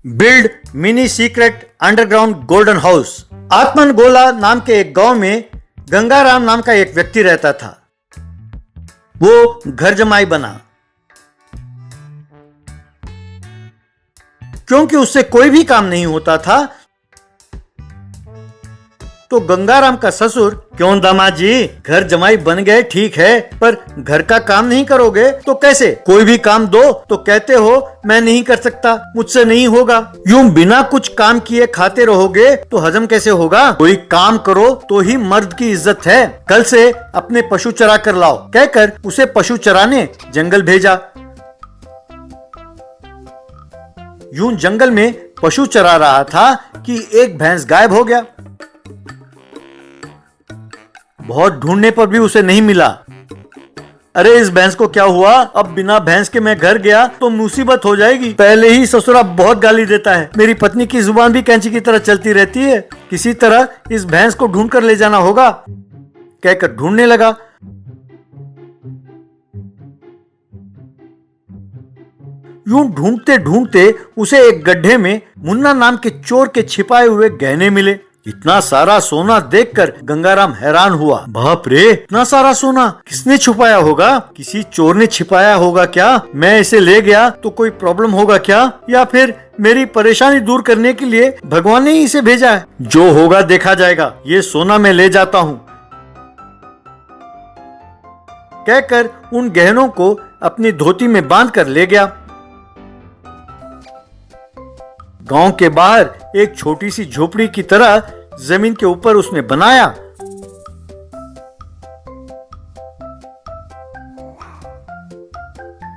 Build mini secret underground golden house. आत्मन गोला नाम के एक गांव में गंगाराम नाम का एक व्यक्ति रहता था। वो घर जमाई बना क्योंकि उससे कोई भी काम नहीं होता था। तो गंगाराम का ससुर, क्यों दामाद जी, घर जमाई बन गए ठीक है, पर घर का काम नहीं करोगे तो कैसे? कोई भी काम दो तो कहते हो मैं नहीं कर सकता, मुझसे नहीं होगा। यूं बिना कुछ काम किए खाते रहोगे तो हजम कैसे होगा? कोई काम करो तो ही मर्द की इज्जत है। कल से अपने पशु चरा कर लाओ, कहकर उसे पशु चराने जंगल भेजा। यूं जंगल में पशु चरा रहा था कि एक भैंस गायब हो गया। बहुत ढूंढने पर भी उसे नहीं मिला। अरे इस भैंस को क्या हुआ? अब बिना भैंस के मैं घर गया तो मुसीबत हो जाएगी। पहले ही ससुरा बहुत गाली देता है, मेरी पत्नी की जुबान भी कैंची की तरह चलती रहती है। किसी तरह इस भैंस को ढूंढ कर ले जाना होगा, कहकर ढूंढने लगा। यूं ढूंढते ढूंढते उसे एक गड्ढे में मुन्ना नाम के चोर के छिपाए हुए गहने मिले। इतना सारा सोना देखकर गंगाराम हैरान हुआ। बाप रे, इतना सारा सोना किसने छुपाया होगा? किसी चोर ने छिपाया होगा क्या? मैं इसे ले गया तो कोई प्रॉब्लम होगा क्या? या फिर मेरी परेशानी दूर करने के लिए भगवान ने ही इसे भेजा है? जो होगा देखा जाएगा, ये सोना मैं ले जाता हूँ, कहकर उन गहनों को अपनी धोती में बांध कर ले गया। गांव के बाहर एक छोटी सी झोपड़ी की तरह जमीन के ऊपर उसने बनाया।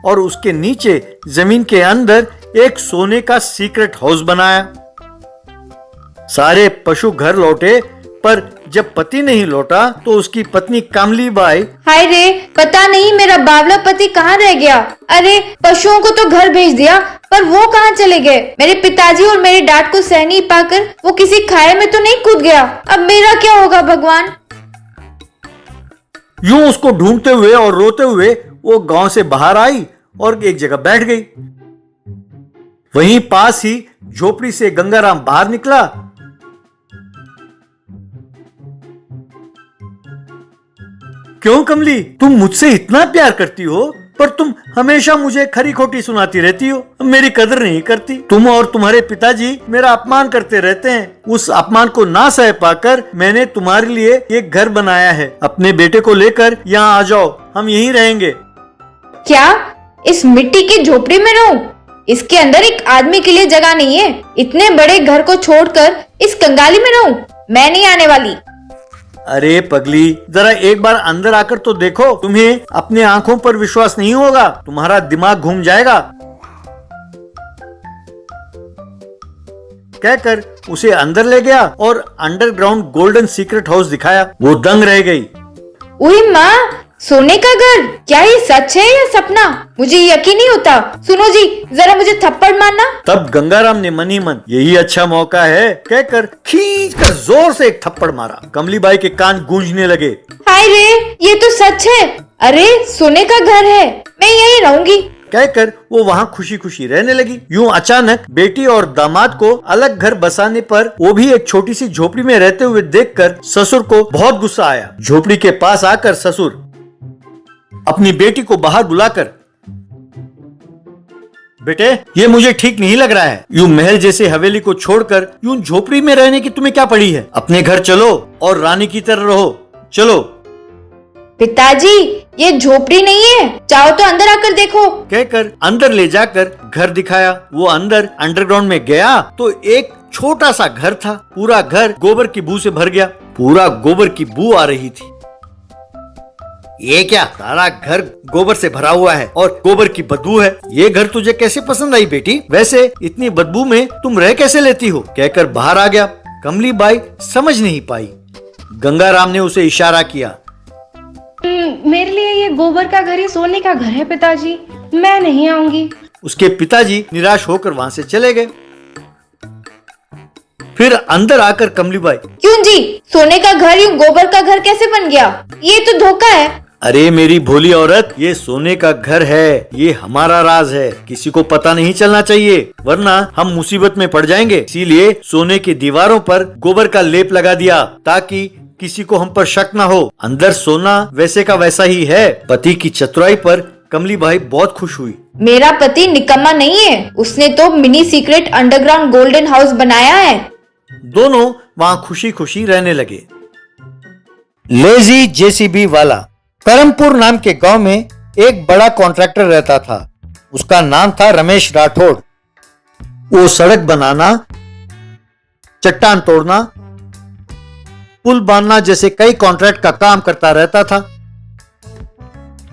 और उसके नीचे जमीन के अंदर एक सोने का सीक्रेट हाउस बनाया। सारे पशु घर लौटे, पर जब पति नहीं लौटा तो उसकी पत्नी कमली बाई, हाय रे, पता नहीं मेरा बावला पति कहाँ रह गया। अरे पशुओं को तो घर भेज दिया, पर वो कहाँ चले गए? मेरे पिताजी और मेरी डांट को सह नहीं पाकर वो किसी खाए में तो नहीं कूद गया? अब मेरा क्या होगा भगवान? यूं उसको ढूंढते हुए और रोते हुए वो गांव से बाहर आई और एक जगह बैठ गई। वहीं पास ही झोपड़ी से गंगाराम बाहर निकला। क्यों कमली, तुम मुझसे इतना प्यार करती हो, पर तुम हमेशा मुझे खरी खोटी सुनाती रहती हो, मेरी कदर नहीं करती। तुम और तुम्हारे पिताजी मेरा अपमान करते रहते हैं। उस अपमान को ना सह पाकर मैंने तुम्हारे लिए एक घर बनाया है। अपने बेटे को लेकर यहाँ आ जाओ, हम यहीं रहेंगे। क्या इस मिट्टी की झोपड़ी में रहूं? इसके अंदर एक आदमी के लिए जगह नहीं है। इतने बड़े घर को छोड़कर इस कंगाली में रहूं? मैं नहीं आने वाली। अरे पगली, जरा एक बार अंदर आकर तो देखो, तुम्हें अपने आंखों पर विश्वास नहीं होगा, तुम्हारा दिमाग घूम जाएगा, कहकर उसे अंदर ले गया और अंडरग्राउंड गोल्डन सीक्रेट हाउस दिखाया। वो दंग रह गई। उई माँ, सोने का घर? क्या ये सच है या सपना? मुझे यकीन नहीं होता। सुनो जी, जरा मुझे थप्पड़ मारना। तब गंगाराम ने मन ही मन यही अच्छा मौका है कहकर खींचकर जोर से एक थप्पड़ मारा। कमली बाई के कान गूंजने लगे। हाय रे, ये तो सच है। अरे सोने का घर है, मैं यहीं रहूंगी, कहकर वो वहाँ खुशी खुशी रहने लगी। यूं अचानक बेटी और दामाद को अलग घर बसाने पर, वो भी एक छोटी सी झोपड़ी में रहते हुए देखकर ससुर को बहुत गुस्सा आया। झोपड़ी के पास आकर ससुर अपनी बेटी को बाहर बुलाकर, बेटे ये मुझे ठीक नहीं लग रहा है। यूं महल जैसे हवेली को छोड़कर यूं झोपड़ी में रहने की तुम्हें क्या पड़ी है? अपने घर चलो और रानी की तरह रहो, चलो। पिताजी ये झोपड़ी नहीं है, चाहो तो अंदर आकर देखो, कहकर अंदर ले जाकर घर दिखाया। वो अंदर अंडरग्राउंड में गया तो एक छोटा सा घर था। पूरा घर गोबर की बू से भर गया। पूरा गोबर की बू आ रही थी। ये क्या, सारा घर गोबर से भरा हुआ है और गोबर की बदबू है। ये घर तुझे कैसे पसंद आई बेटी? वैसे इतनी बदबू में तुम रह कैसे लेती हो? कहकर बाहर आ गया। कमली बाई समझ नहीं पाई। गंगाराम ने उसे इशारा किया। मेरे लिए ये गोबर का घर ही सोने का घर है पिताजी, मैं नहीं आऊंगी। उसके पिताजी निराश होकर वहाँ से चले गए। फिर अंदर आकर कमली बाई, क्यों जी, सोने का घर यूं गोबर का घर कैसे बन गया? ये तो धोखा है। अरे मेरी भोली औरत, ये सोने का घर है, ये हमारा राज है, किसी को पता नहीं चलना चाहिए, वरना हम मुसीबत में पड़ जाएंगे। इसीलिए सोने की दीवारों पर गोबर का लेप लगा दिया ताकि किसी को हम पर शक न हो। अंदर सोना वैसे का वैसा ही है। पति की चतुराई पर कमली बाई बहुत खुश हुई। मेरा पति निकम्मा नहीं है, उसने तो mini secret underground golden house बनाया है। दोनों वहाँ खुशी खुशी रहने लगे। लेजी जेसीबी वाला। करमपुर नाम के गांव में एक बड़ा कॉन्ट्रैक्टर रहता था। उसका नाम था रमेश राठौड़। वो सड़क बनाना, चट्टान तोड़ना, पुल बांधना जैसे कई कॉन्ट्रैक्ट का काम करता रहता था।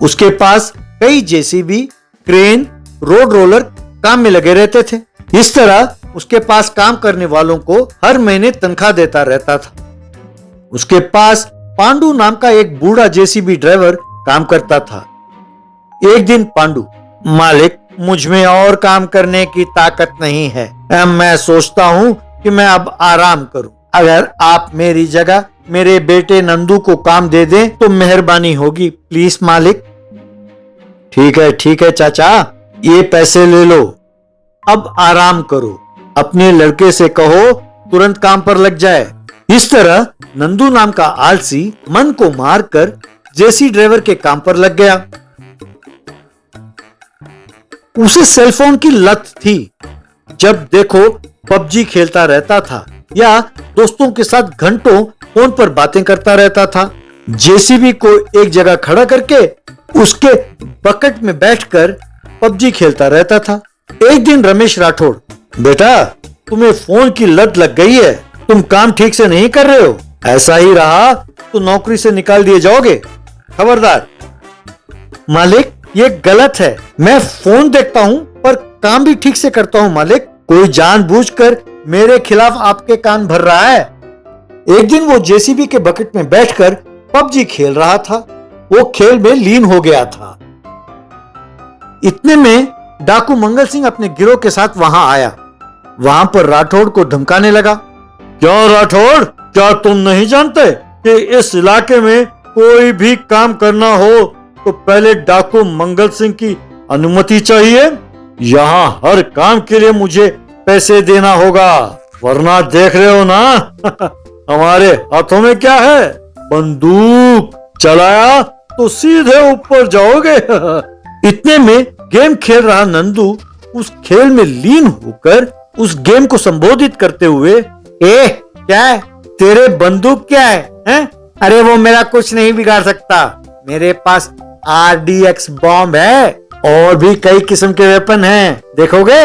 उसके पास कई जेसीबी, क्रेन, रोड रोलर काम में लगे रहते थे। इस तरह उसके पास काम करने वालों को हर महीने तनख्वाह देता रहता था। उसके पास पांडू नाम का एक बूढ़ा जेसीबी ड्राइवर काम करता था। एक दिन पांडू, मालिक, मुझ में और काम करने की ताकत नहीं है। मैं सोचता हूँ कि मैं अब आराम करूं। अगर आप मेरी जगह मेरे बेटे नंदू को काम दे दें तो मेहरबानी होगी, प्लीज मालिक। ठीक है चाचा, ये पैसे ले लो, अब आराम करो। अपने लड़के से कहो तुरंत काम पर लग जाए। इस तरह नंदू नाम का आलसी मन को मारकर जेसी ड्राइवर के काम पर लग गया। उसे सेलफोन की लत थी। जब देखो पबजी खेलता रहता था या दोस्तों के साथ घंटों फोन पर बातें करता रहता था। जेसीबी को एक जगह खड़ा करके उसके बकेट में बैठकर पबजी खेलता रहता था। एक दिन रमेश राठौड़, बेटा, तुम्हें फोन की लत लग गई है, तुम काम ठीक से नहीं कर रहे हो। ऐसा ही रहा तो नौकरी से निकाल दिए जाओगे, खबरदार। मालिक, ये गलत है। मैं फोन देखता हूँ पर काम भी ठीक से करता हूँ मालिक। कोई जानबूझकर मेरे खिलाफ आपके कान भर रहा है। एक दिन वो जेसीबी के बकेट में बैठकर पबजी खेल रहा था। वो खेल में लीन हो गया था। इतने में डाकू मंगल सिंह अपने गिरोह के साथ वहां आया। वहां पर राठौड़ को धमकाने लगा। क्या राठौड़, क्या तुम नहीं जानते कि इस इलाके में कोई भी काम करना हो तो पहले डाकू मंगल सिंह की अनुमति चाहिए? यहाँ हर काम के लिए मुझे पैसे देना होगा, वरना देख रहे हो ना हमारे हाथों में क्या है, बंदूक। चलाया तो सीधे ऊपर जाओगे इतने में गेम खेल रहा नंदू उस खेल में लीन होकर उस गेम को संबोधित करते हुए, क्या है? तेरे बंदूक क्या है? अरे वो मेरा कुछ नहीं बिगाड़ सकता, मेरे पास RDX बॉम्ब है और भी कई किस्म के वेपन हैं, देखोगे?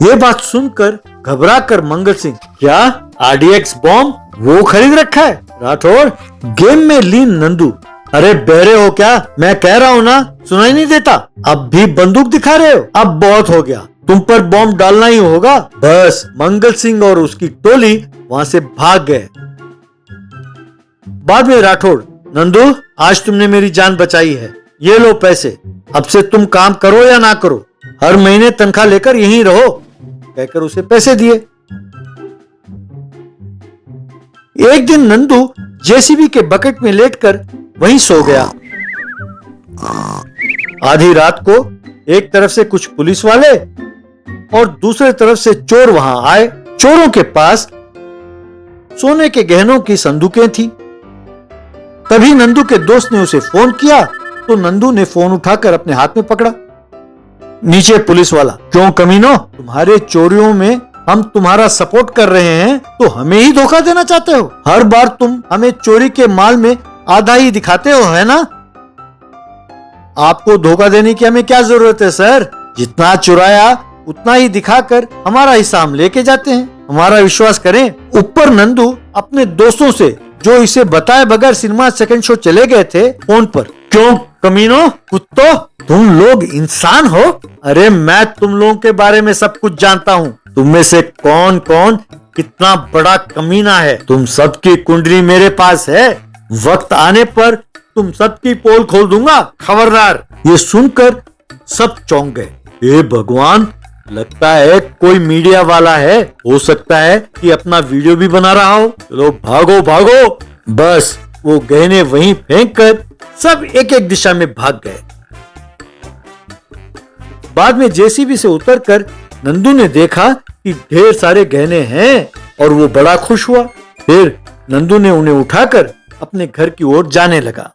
ये बात सुनकर घबरा कर मंगल सिंह, क्या RDX बॉम्ब वो खरीद रखा है? राठौड़, गेम में लीन नंदू, अरे बहरे हो क्या? मैं कह रहा हूँ ना, सुनाई नहीं देता? अब भी बंदूक दिखा रहे हो? अब बहुत हो गया, तुम पर बॉम्ब डालना ही होगा। बस मंगल सिंह और उसकी टोली वहां से भाग गए। बाद में राठौड़, नंदू, आज तुमने मेरी जान बचाई है, ये लो पैसे, अब से तुम काम करो या ना करो, हर महीने तनख्वाह लेकर यहीं रहो, कहकर उसे पैसे दिए। एक दिन नंदू जेसीबी के बकेट में लेटकर वहीं सो गया। आधी रात को एक तरफ से कुछ पुलिस वाले और दूसरे तरफ से चोर वहां आए। चोरों के पास सोने के गहनों की संदूकें थी। तभी नंदू के दोस्त ने उसे फोन किया तो नंदू ने फोन उठाकर अपने हाथ में पकड़ा। नीचे पुलिस वाला, क्यों कमीनो, तुम्हारे चोरियों में हम तुम्हारा सपोर्ट कर रहे हैं तो हमें ही धोखा देना चाहते हो? हर बार तुम हमें चोरी के माल में आधा ही दिखाते हो, है ना? आपको धोखा देने की हमें क्या जरूरत है सर? जितना चुराया उतना ही दिखाकर हमारा हिस्सा हम लेके जाते हैं, हमारा विश्वास करें। ऊपर नंदू अपने दोस्तों से जो इसे बताए बगैर सिनेमा सेकंड शो चले गए थे फोन पर, क्यों कमीनो, कुत्तो, तुम लोग इंसान हो? अरे मैं तुम लोगों के बारे में सब कुछ जानता हूँ, तुम में से कौन कौन कितना बड़ा कमीना है, तुम सबकी कुंडली मेरे पास है, वक्त आने पर तुम सबकी पोल खोल दूंगा, खबरदार। ये सुनकर सब चौंक गए। हे भगवान, लगता है कोई मीडिया वाला है, हो सकता है कि अपना वीडियो भी बना रहा हो, चलो भागो भागो। बस वो गहने वहीं फेंककर सब एक एक दिशा में भाग गए। बाद में जेसीबी से उतरकर नंदू ने देखा कि ढेर सारे गहने हैं और वो बड़ा खुश हुआ। फिर नंदू ने उन्हें उठाकर अपने घर की ओर जाने लगा।